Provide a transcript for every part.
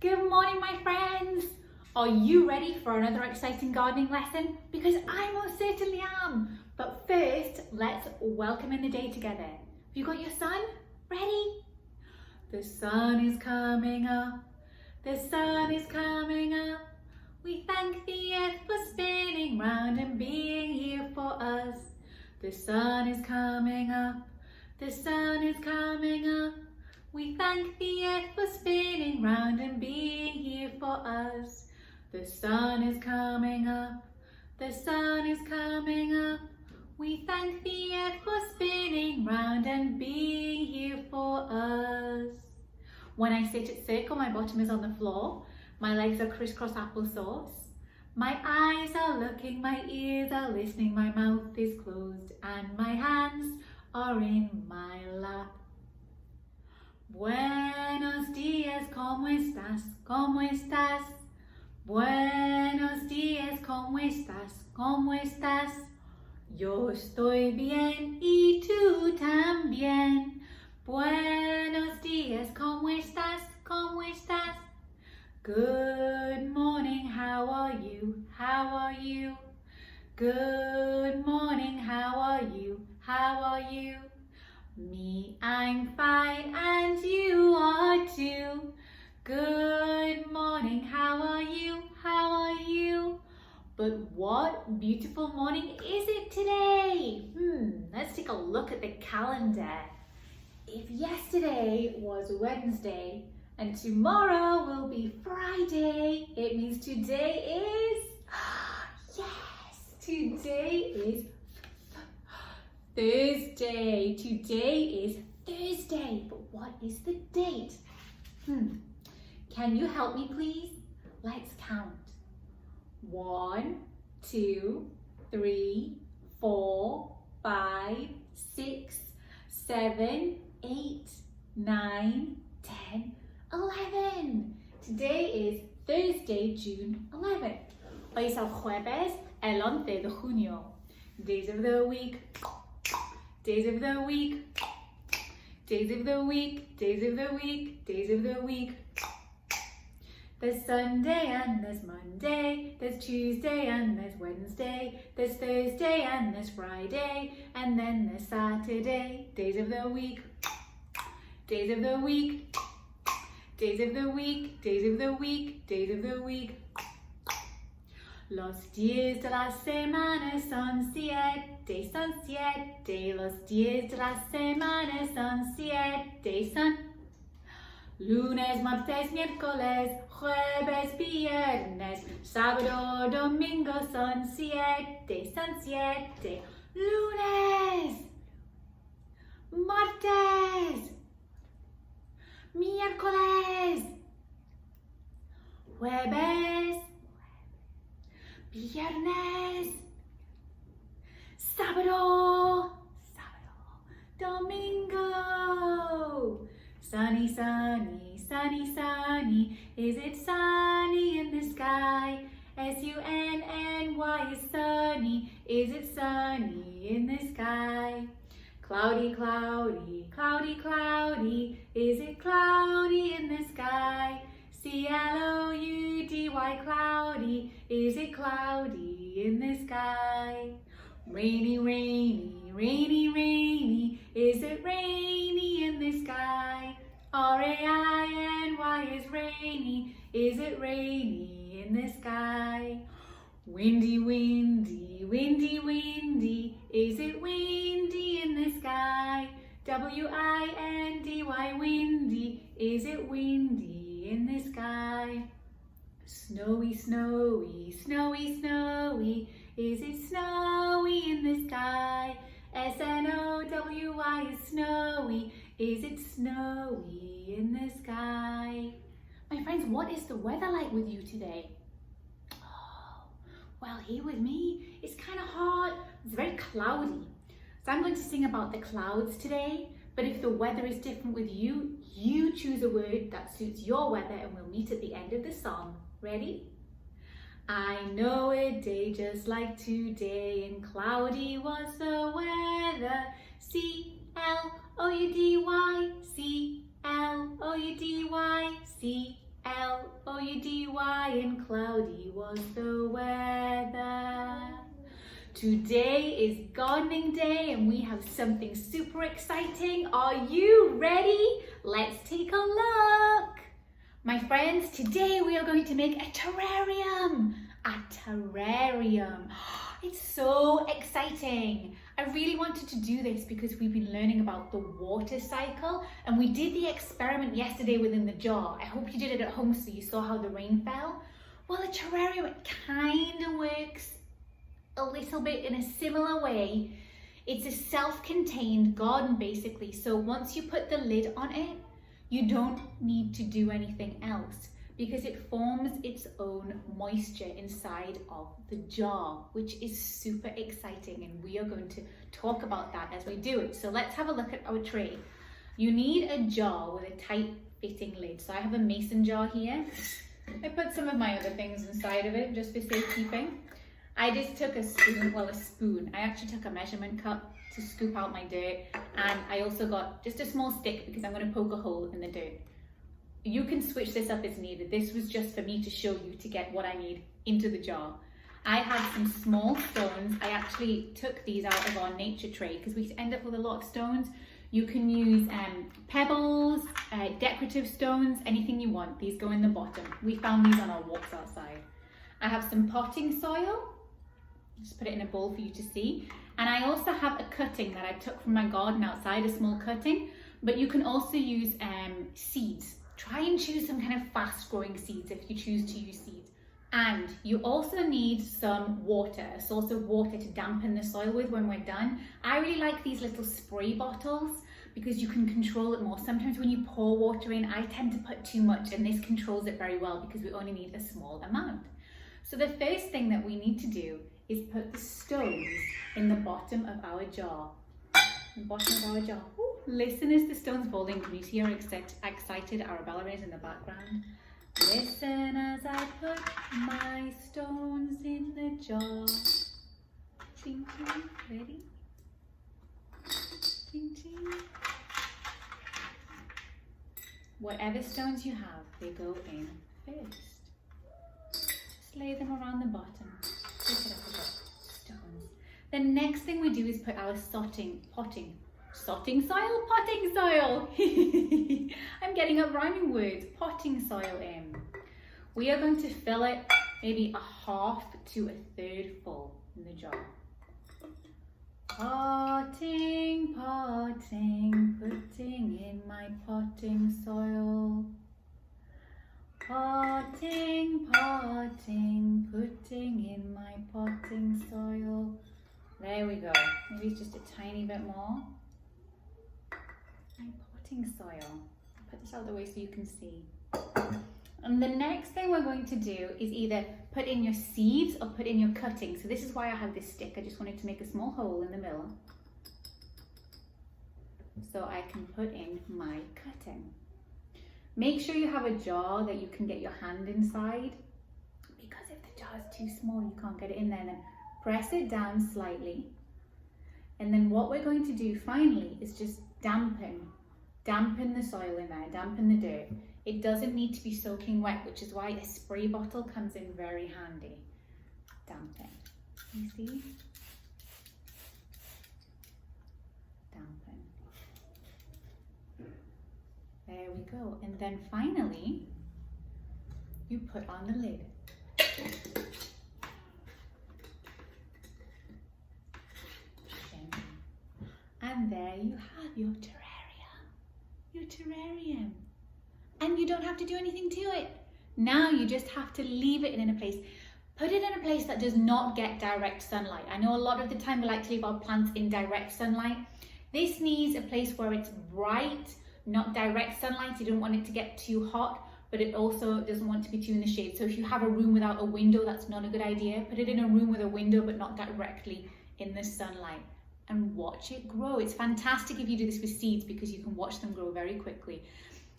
Good morning, my friends. Are you ready for another exciting gardening lesson? Because I most certainly am. But first, let's welcome in the day together. Have you got your sun ready? The sun is coming up. The sun is coming up. We thank the earth for spinning round and being here for us. The sun is coming up. The sun is coming up. We thank the earth for spinning round and being here for us. The sun is coming up. The sun is coming up. We thank the earth for spinning round and being here for us. When I sit at circle, my bottom is on the floor. My legs are crisscross applesauce. My eyes are looking, my ears are listening, my mouth is closed and my hands are in my lap. Buenos días, ¿cómo estás? ¿Cómo estás? Buenos días, ¿cómo estás? ¿Cómo estás? Yo estoy bien y tú también. Buenos días, ¿cómo estás? ¿Cómo estás? Good morning, how are you? How are you? Good morning, how are you? How are you? Me, I'm fine and you are too. Good morning, how are you? How are you? But what beautiful morning is it today? Let's take a look at the calendar. If yesterday was Wednesday and tomorrow will be Friday, it means today is, yes, today is Thursday. Today is Thursday, but what is the date? Can you help me, please? Let's count. 1, 2, 3, 4, 5, 6, 7, 8, 9, 10, 11. Today is Thursday, June 11th. Hoy es el jueves, el 11 de junio. Days of the week. Days of the week, days of the week, days of the week, days of the week. There's Sunday and there's Monday, there's Tuesday and there's Wednesday, there's Thursday and there's Friday, and then there's Saturday. Days of the week, days of the week, days of the week, days of the week, days of the week. Los días de la semana son siete, son siete. Los días de la semana son siete, son lunes, martes, miércoles, jueves, viernes, sábado, domingo son siete, son siete. Lunes, martes, miércoles, jueves, viernes, sábado, domingo. Sunny, sunny, sunny, sunny. Is it sunny in the sky? S-U-N-N-Y is sunny. Is it sunny in the sky? Cloudy, cloudy, cloudy, cloudy. Is it cloudy in the sky? C-L-O-U-D-Y, cloudy. Is it cloudy in the sky? Rainy, rainy, rainy, rainy. Is it rainy in the sky? R-A-I-N-Y is rainy. Is it rainy in the sky? Windy, windy, windy, windy. Is it windy in the sky? W-I-N-D-Y, windy. Is it windy in the sky? Snowy, snowy, snowy, snowy. Is it snowy in the sky? S-N-O-W-Y is snowy. Is it snowy in the sky? My friends, what is the weather like with you today? Oh, well, here with me, it's kind of hot. It's very cloudy. So I'm going to sing about the clouds today. But if the weather is different with you, you choose a word that suits your weather and we'll meet at the end of the song. Ready? I know a day just like today and cloudy was the weather. C-L-O-U-D-Y, C-L-O-U-D-Y, cloudy and cloudy was the weather. Today is gardening day and we have something super exciting. Are you ready? Let's take a look. My friends, today we are going to make a terrarium. A terrarium. It's so exciting. I really wanted to do this because we've been learning about the water cycle and we did the experiment yesterday within the jar. I hope you did it at home so you saw how the rain fell. Well, a terrarium, it kind of works a little bit in a similar way. It's a self-contained garden basically. So once you put the lid on it, you don't need to do anything else because it forms its own moisture inside of the jar, which is super exciting, and we are going to talk about that as we do it. So let's have a look at our tray. You need a jar with a tight fitting lid. So I have a mason jar here. I put some of my other things inside of it just for safekeeping. I just took a spoon. I actually took a measurement cup to scoop out my dirt, and I also got just a small stick because I'm going to poke a hole in the dirt. You can switch this up as needed. This was just for me to show you to get what I need into the jar. I had some small stones. I actually took these out of our nature tray because we end up with a lot of stones. You can use pebbles, decorative stones, anything you want. These go in the bottom. We found these on our walks outside. I have some potting soil. Just put it in a bowl for you to see. And I also have a cutting that I took from my garden outside, a small cutting, but you can also use seeds. Try and choose some kind of fast growing seeds if you choose to use seeds. And you also need some water, a source of water to dampen the soil with when we're done. I really like these little spray bottles because you can control it more. Sometimes when you pour water in, I tend to put too much, and this controls it very well because we only need a small amount. So the first thing that we need to do is put the stones in the bottom of our jar. The bottom of our jar. Ooh, listen as the stones falling. Can you see how excited Arabella is in the background? Listen as I put my stones in the jar. Ting, ting, ready? Ting, ting. Whatever stones you have, they go in first. Just lay them around the bottom. Pick it up a bit. Stones. The next thing we do is put our potting soil. I'm getting up rhyming words. Potting soil in. We are going to fill it maybe a half to a third full in the jar. Potting, potting, putting in my potting soil. Potting, potting, putting in my potting soil. There we go. Maybe it's just a tiny bit more. My potting soil. Put this out of the way so you can see. And the next thing we're going to do is either put in your seeds or put in your cutting. So this is why I have this stick. I just wanted to make a small hole in the middle so I can put in my cutting. Make sure you have a jar that you can get your hand inside, because if the jar is too small, you can't get it in there. And then press it down slightly. And then what we're going to do finally is just dampen the soil in there, dampen the dirt. It doesn't need to be soaking wet, which is why a spray bottle comes in very handy. Dampen. You see? Dampen. There we go. And then finally, you put on the lid. And there you have your terrarium. And you don't have to do anything to it. Now you just have to leave it in a place. Put it in a place that does not get direct sunlight. I know a lot of the time we like to leave our plants in direct sunlight. This needs a place where it's bright, not direct sunlight. You don't want it to get too hot, but it also doesn't want to be too in the shade. So if you have a room without a window, that's not a good idea. Put it in a room with a window, but not directly in the sunlight. And watch it grow. It's fantastic if you do this with seeds because you can watch them grow very quickly.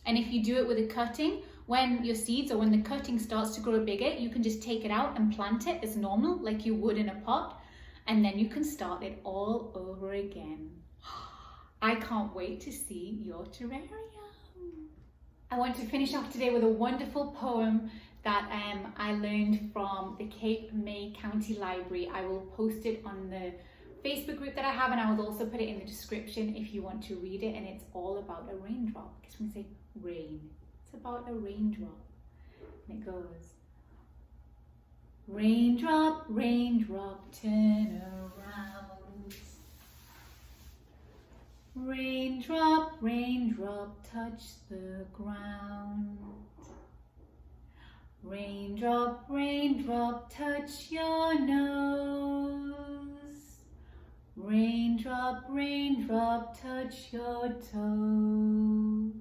And if you do it with a cutting, when your seeds or when the cutting starts to grow bigger, you can just take it out and plant it as normal, like you would in a pot, and then you can start it all over again. I can't wait to see your terrarium. I want to finish off today with a wonderful poem that I learned from the Cape May County Library. I will post it on the Facebook group that I have, and I will also put it in the description if you want to read it. And it's all about a raindrop. Because when we say rain, it's about a raindrop. And it goes, raindrop, raindrop, turn around. Raindrop, raindrop, touch the ground. Raindrop, raindrop, touch your nose. Raindrop, raindrop, touch your toe.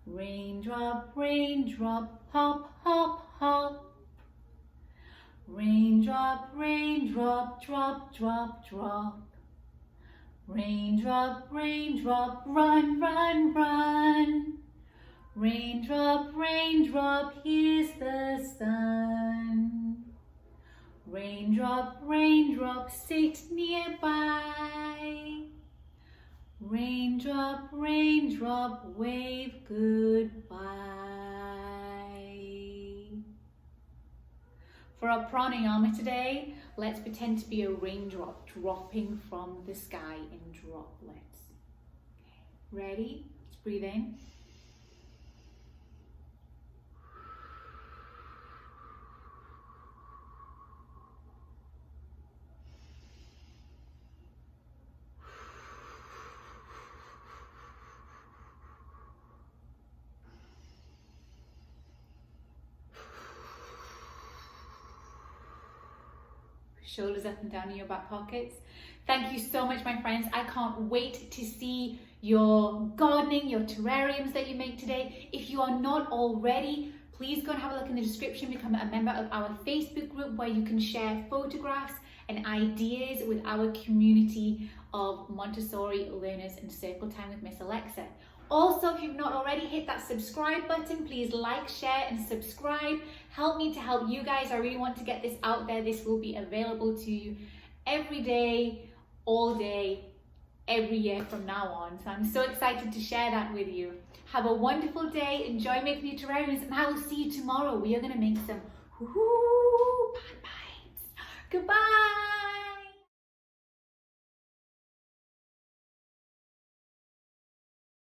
Raindrop, raindrop, hop, hop, hop. Raindrop, raindrop, drop, drop, drop. Raindrop, raindrop, run, run, run. Raindrop, raindrop, here's the sun. Raindrop, raindrop, sit nearby. Raindrop, raindrop, wave goodbye. For our pranayama today, let's pretend to be a raindrop dropping from the sky in droplets. Okay. Ready? Let's breathe in. Shoulders up and down in your back pockets. Thank you so much, my friends. I can't wait to see your gardening, your terrariums that you make today. If you are not already, please go and have a look in the description. Become a member of our Facebook group where you can share photographs and ideas with our community of Montessori learners and Circle Time with Miss Alexa. Also, if you've not already, hit that subscribe button. Please like, share and subscribe. Help me to help you guys. I really want to get this out there. This will be available to you every day, all day, every year from now on. So I'm so excited to share that with you. Have a wonderful day. Enjoy making your terrariums, and I will see you tomorrow. We are going to make some bad bites. Goodbye.